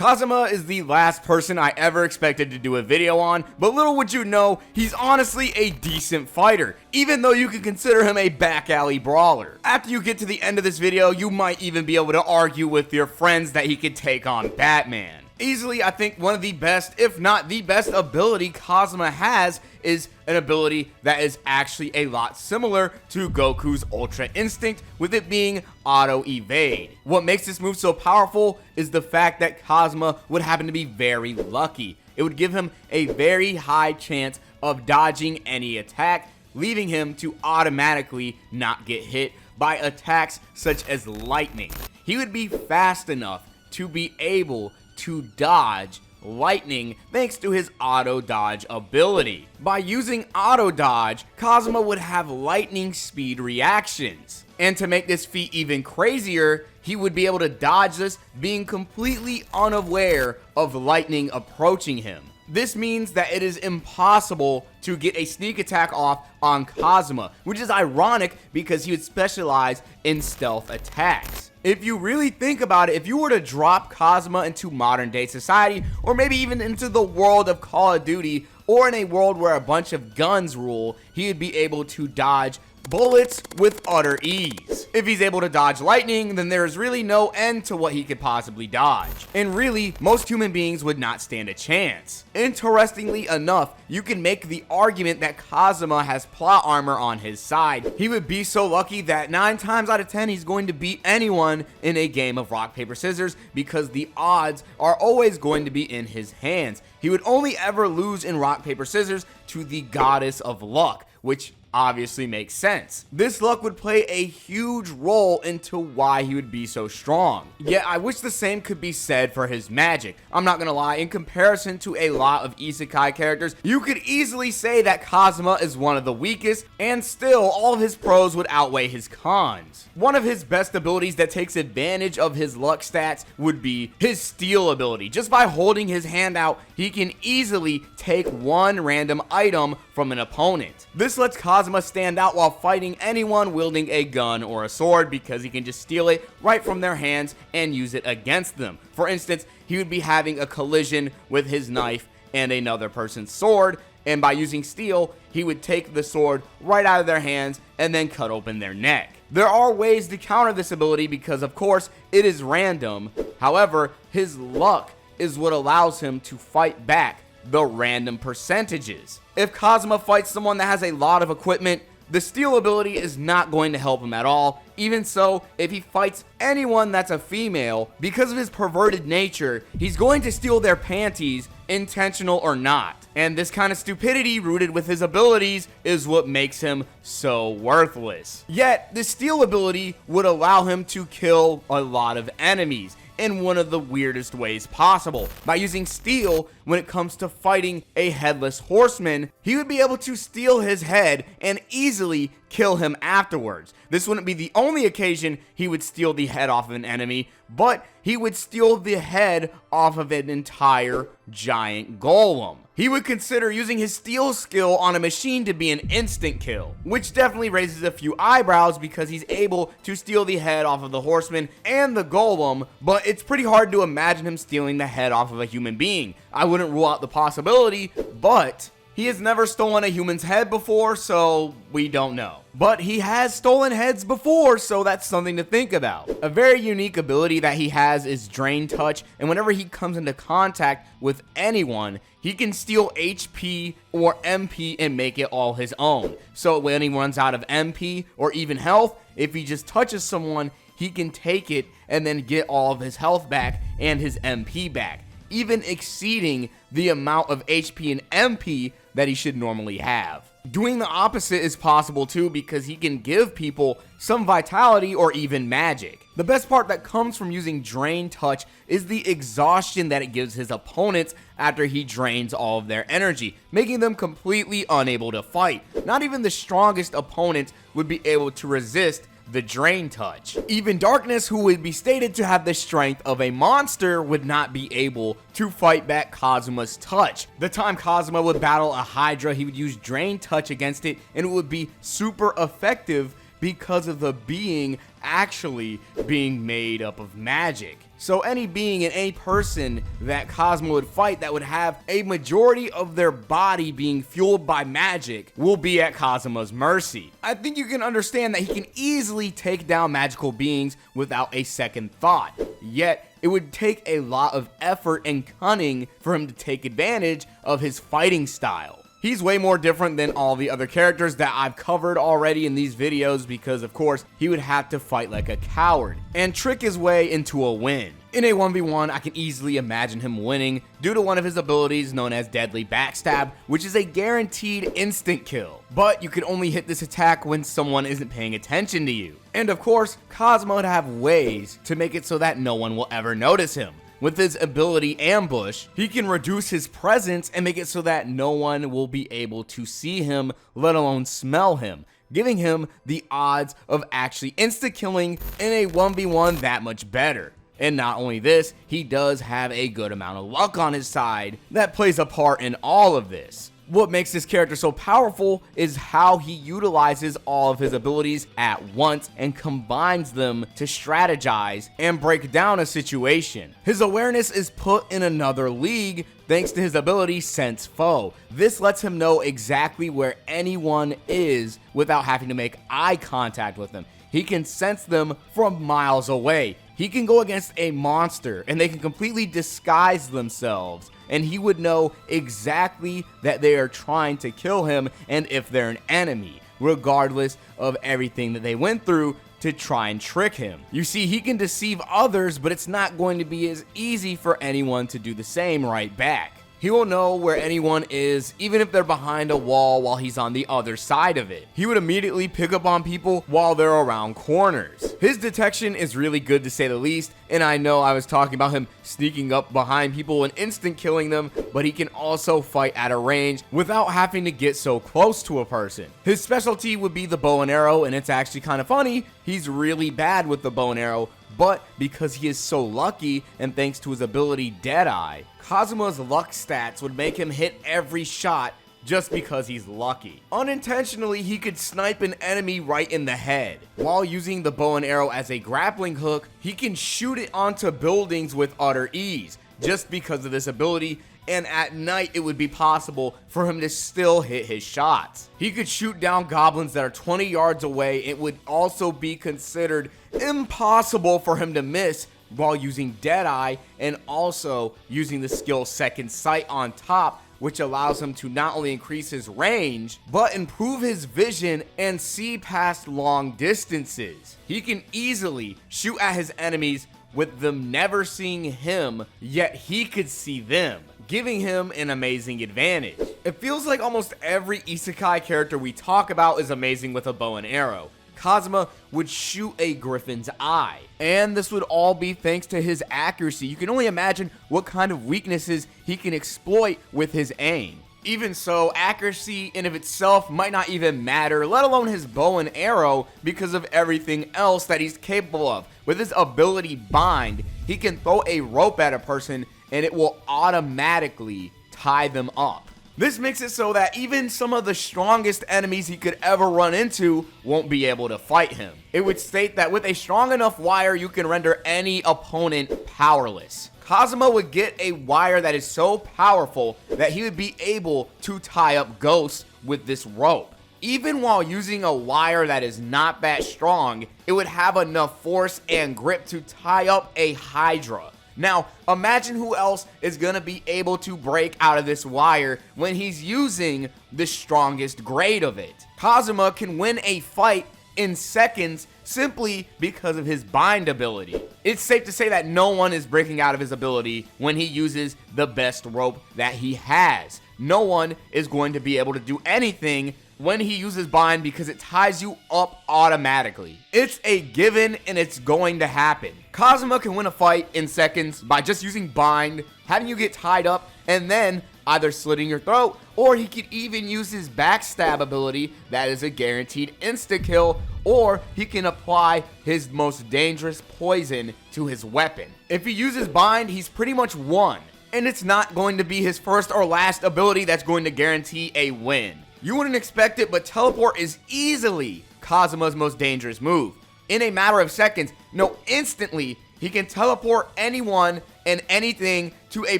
Kazuma is the last person I ever expected to do a video on, but little would you know, he's honestly a decent fighter, even though you can consider him a back alley brawler. After you get to the end of this video, you might even be able to argue with your friends that he could take on Batman. Easily, I think one of the best, if not the best ability Kazuma has is an ability that is actually a lot similar to Goku's Ultra Instinct, with it being Auto Evade. What makes this move so powerful is the fact that Kazuma would happen to be very lucky. It would give him a very high chance of dodging any attack, leaving him to automatically not get hit by attacks such as lightning. He would be fast enough to be able to dodge lightning thanks to his auto dodge ability. By using auto dodge, Kazuma would have lightning speed reactions. And to make this feat even crazier, he would be able to dodge this being completely unaware of lightning approaching him. This means that it is impossible to get a sneak attack off on Kazuma, which is ironic because he would specialize in stealth attacks. If you really think about it, if you were to drop Kazuma into modern day society, or maybe even into the world of Call of Duty, or in a world where a bunch of guns rule, he would be able to dodge bullets with utter ease. If he's able to dodge lightning, then there is really no end to what he could possibly dodge. And really, most human beings would not stand a chance. Interestingly enough, you can make the argument that Kazuma has plot armor on his side. He would be so lucky that 9 times out of 10 he's going to beat anyone in a game of rock, paper, scissors because the odds are always going to be in his hands. He would only ever lose in rock, paper, scissors to the goddess of luck, which obviously makes sense. This luck would play a huge role into why he would be so strong. Yet I wish the same could be said for his magic. I'm not gonna lie, in comparison to a lot of isekai characters, you could easily say that Kazuma is one of the weakest, and still all of his pros would outweigh his cons. One of his best abilities that takes advantage of his luck stats would be his steal ability. Just by holding his hand out, he can easily take one random item from an opponent. This lets Kazuma stand out while fighting anyone wielding a gun or a sword because he can just steal it right from their hands and use it against them. For instance, he would be having a collision with his knife and another person's sword, and by using steal, he would take the sword right out of their hands and then cut open their neck. There are ways to counter this ability because, of course, it is random. However, his luck is what allows him to fight back the random percentages. If Kazuma fights someone that has a lot of equipment, the steal ability is not going to help him at all. Even so, if he fights anyone that's a female, because of his perverted nature, he's going to steal their panties, intentional or not. And this kind of stupidity rooted with his abilities is what makes him so worthless. Yet, the steal ability would allow him to kill a lot of enemies in one of the weirdest ways possible. By using steal, when it comes to fighting a headless horseman, he would be able to steal his head and easily kill him afterwards. This wouldn't be the only occasion he would steal the head off of an enemy, but he would steal the head off of an entire giant golem. He would consider using his steal skill on a machine to be an instant kill, which definitely raises a few eyebrows because he's able to steal the head off of the horseman and the golem, but it's pretty hard to imagine him stealing the head off of a human being. I wouldn't rule out the possibility, but he has never stolen a human's head before, so we don't know. But he has stolen heads before, so that's something to think about. A very unique ability that he has is Drain Touch, and whenever he comes into contact with anyone, he can steal HP or MP and make it all his own. So when he runs out of MP or even health, if he just touches someone, he can take it and then get all of his health back and his MP back, even exceeding the amount of HP and MP that he should normally have. Doing the opposite is possible too because he can give people some vitality or even magic. The best part that comes from using Drain Touch is the exhaustion that it gives his opponents after he drains all of their energy, making them completely unable to fight. Not even the strongest opponents would be able to resist the Drain Touch. Even Darkness, who would be stated to have the strength of a monster, would not be able to fight back Kazuma's touch. The time Kazuma would battle a Hydra, he would use Drain Touch against it, and it would be super effective because of the being actually being made up of magic. So any being and any person that Kazuma would fight that would have a majority of their body being fueled by magic will be at Kazuma's mercy. I think you can understand that he can easily take down magical beings without a second thought. Yet, it would take a lot of effort and cunning for him to take advantage of his fighting style. He's way more different than all the other characters that I've covered already in these videos because, of course, he would have to fight like a coward and trick his way into a win. In a 1v1, I can easily imagine him winning due to one of his abilities known as Deadly Backstab, which is a guaranteed instant kill. But you can only hit this attack when someone isn't paying attention to you. And of course, Kazuma would have ways to make it so that no one will ever notice him. With his ability Ambush, he can reduce his presence and make it so that no one will be able to see him, let alone smell him, giving him the odds of actually insta-killing in a 1v1 that much better. And not only this, he does have a good amount of luck on his side that plays a part in all of this. What makes this character so powerful is how he utilizes all of his abilities at once and combines them to strategize and break down a situation. His awareness is put in another league thanks to his ability Sense Foe. This lets him know exactly where anyone is without having to make eye contact with them. He can sense them from miles away. He can go against a monster and they can completely disguise themselves, and he would know exactly that they are trying to kill him and if they're an enemy, regardless of everything that they went through to try and trick him. You see, he can deceive others, but it's not going to be as easy for anyone to do the same right back. He will know where anyone is, even if they're behind a wall while he's on the other side of it. He would immediately pick up on people while they're around corners. His detection is really good to say the least, and I know I was talking about him sneaking up behind people and instant killing them, but he can also fight at a range without having to get so close to a person. His specialty would be the bow and arrow, and it's actually kind of funny. He's really bad with the bow and arrow, but because he is so lucky and thanks to his ability Deadeye, Kazuma's luck stats would make him hit every shot just because he's lucky. Unintentionally, he could snipe an enemy right in the head. While using the bow and arrow as a grappling hook, he can shoot it onto buildings with utter ease just because of this ability, and at night it would be possible for him to still hit his shots. He could shoot down goblins that are 20 yards away. It would also be considered impossible for him to miss while using Deadeye and also using the skill Second Sight on top, which allows him to not only increase his range, but improve his vision and see past long distances. He can easily shoot at his enemies with them never seeing him, yet he could see them, giving him an amazing advantage. It feels like almost every isekai character we talk about is amazing with a bow and arrow. Kazuma would shoot a griffin's eye, and this would all be thanks to his accuracy. You can only imagine what kind of weaknesses he can exploit with his aim. Even so, accuracy in of itself might not even matter, let alone his bow and arrow, because of everything else that he's capable of. With his ability Bind, he can throw a rope at a person and it will automatically tie them up. This makes it so that even some of the strongest enemies he could ever run into won't be able to fight him. It would state that with a strong enough wire, you can render any opponent powerless. Kazuma would get a wire that is so powerful that he would be able to tie up ghosts with this rope. Even while using a wire that is not that strong, it would have enough force and grip to tie up a Hydra. Now, imagine who else is going to be able to break out of this wire when he's using the strongest grade of it. Kazuma can win a fight in seconds simply because of his bind ability. It's safe to say that no one is breaking out of his ability when he uses the best rope that he has. No one is going to be able to do anything when he uses bind because it ties you up automatically. It's a given and it's going to happen. Kazuma can win a fight in seconds by just using bind, having you get tied up, and then either slitting your throat, or he could even use his backstab ability that is a guaranteed insta-kill, or he can apply his most dangerous poison to his weapon. If he uses bind, he's pretty much won, and it's not going to be his first or last ability that's going to guarantee a win. You wouldn't expect it, but teleport is easily Kazuma's most dangerous move. In a matter of seconds, no, instantly, He can teleport anyone and anything to a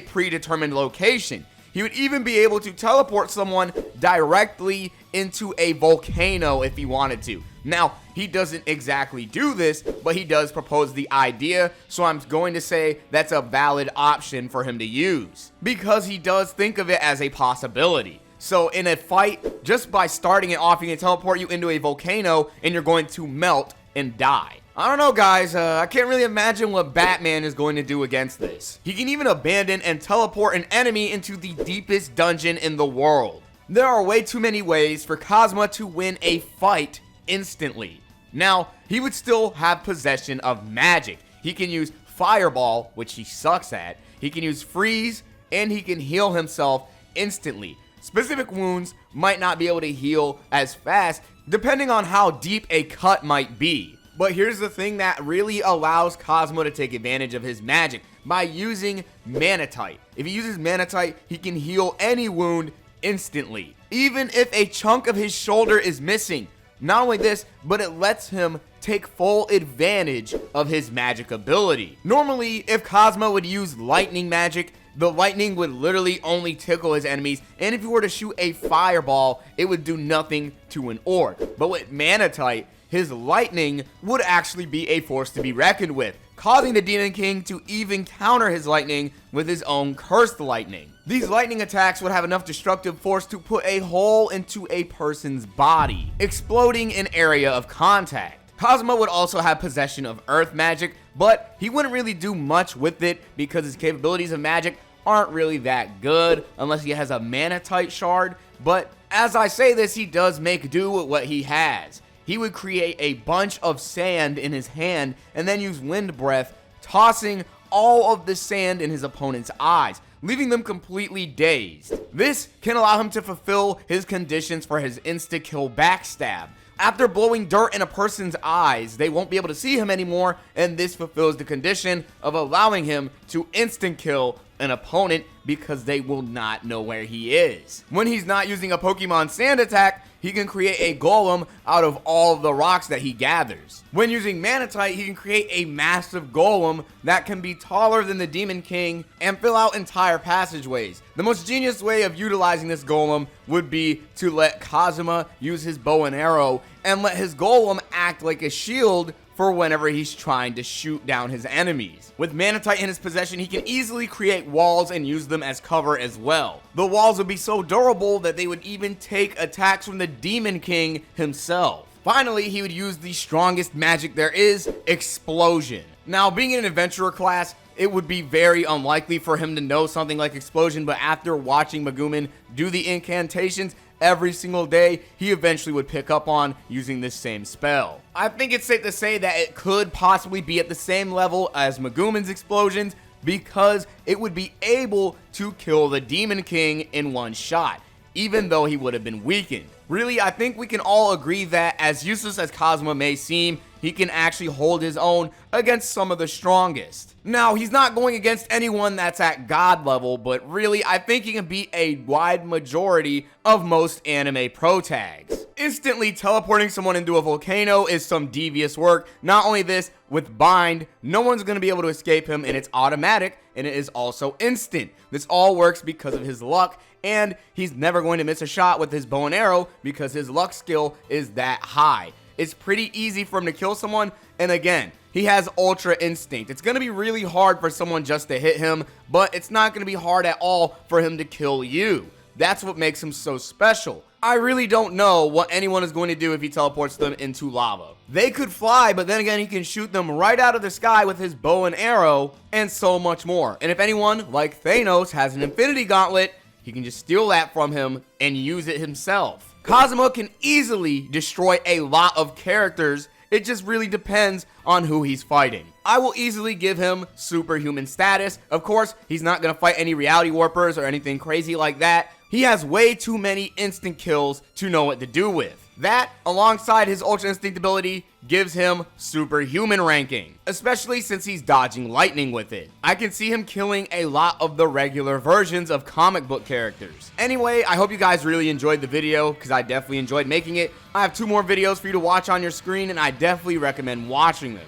predetermined location. He would even be able to teleport someone directly into a volcano if he wanted to. Now, he doesn't exactly do this, but he does propose the idea, so I'm going to say that's a valid option for him to use, because he does think of it as a possibility. So in a fight, just by starting it off, he can teleport you into a volcano and you're going to melt and die. I don't know, guys, I can't really imagine what Batman is going to do against this. He can even abandon and teleport an enemy into the deepest dungeon in the world. There are way too many ways for Kazuma to win a fight instantly. Now, he would still have possession of magic. He can use Fireball, which he sucks at. He can use Freeze, and he can heal himself instantly. Specific wounds might not be able to heal as fast, depending on how deep a cut might be. But here's the thing that really allows Kazuma to take advantage of his magic, by using Manatite. If he uses Manatite, he can heal any wound instantly, even if a chunk of his shoulder is missing. Not only this, but it lets him take full advantage of his magic ability. Normally, if Kazuma would use lightning magic, the lightning would literally only tickle his enemies, and if you were to shoot a fireball, it would do nothing to an orc. But with Manatite, his lightning would actually be a force to be reckoned with, causing the Demon King to even counter his lightning with his own cursed lightning. These lightning attacks would have enough destructive force to put a hole into a person's body, exploding an area of contact. Kazuma would also have possession of earth magic, but he wouldn't really do much with it because his capabilities of magic aren't really that good unless he has a Manatite shard. But as I say this, he does make do with what he has. He would create a bunch of sand in his hand and then use wind breath, tossing all of the sand in his opponent's eyes, leaving them completely dazed. This can allow him to fulfill his conditions for his insta-kill backstab. After blowing dirt in a person's eyes, they won't be able to see him anymore, and this fulfills the condition of allowing him to instant kill an opponent because they will not know where he is. When he's not using a Pokemon Sand attack, he can create a golem out of all of the rocks that he gathers. When using Manatite, he can create a massive golem that can be taller than the Demon King and fill out entire passageways. The most genius way of utilizing this golem would be to let Kazuma use his bow and arrow and let his golem act like a shield for whenever he's trying to shoot down his enemies. With Manatite in his possession, he can easily create walls and use them as cover as well. The walls would be so durable that they would even take attacks from the Demon King himself. Finally, he would use the strongest magic there is, Explosion. Now, being in an adventurer class, it would be very unlikely for him to know something like Explosion, but after watching Megumin do the incantations every single day, he eventually would pick up on using this same spell. I think it's safe to say that it could possibly be at the same level as Megumin's explosions, because it would be able to kill the Demon King in one shot, even though he would have been weakened. Really, I think we can all agree that as useless as Kazuma may seem, he can actually hold his own against some of the strongest. Now, he's not going against anyone that's at God level, but really, I think he can beat a wide majority of most anime pro tags. Instantly teleporting someone into a volcano is some devious work. Not only this, with Bind, no one's going to be able to escape him, and it's automatic, and it is also instant. This all works because of his luck, and he's never going to miss a shot with his bow and arrow because his luck skill is that high. It's pretty easy for him to kill someone, and again, he has Ultra Instinct. It's going to be really hard for someone just to hit him, but it's not going to be hard at all for him to kill you. That's what makes him so special. I really don't know what anyone is going to do if he teleports them into lava. They could fly, but then again, he can shoot them right out of the sky with his bow and arrow, and so much more. And if anyone, like Thanos, has an Infinity Gauntlet, he can just steal that from him and use it himself. Kazuma can easily destroy a lot of characters. It just really depends on who he's fighting. I will easily give him superhuman status. Of course, he's not going to fight any reality warpers or anything crazy like that. He has way too many instant kills to know what to do with. That, alongside his Ultra Instinct ability, gives him superhuman ranking, especially since he's dodging lightning with it. I can see him killing a lot of the regular versions of comic book characters. Anyway, I hope you guys really enjoyed the video, because I definitely enjoyed making it. I have 2 more videos for you to watch on your screen, and I definitely recommend watching them.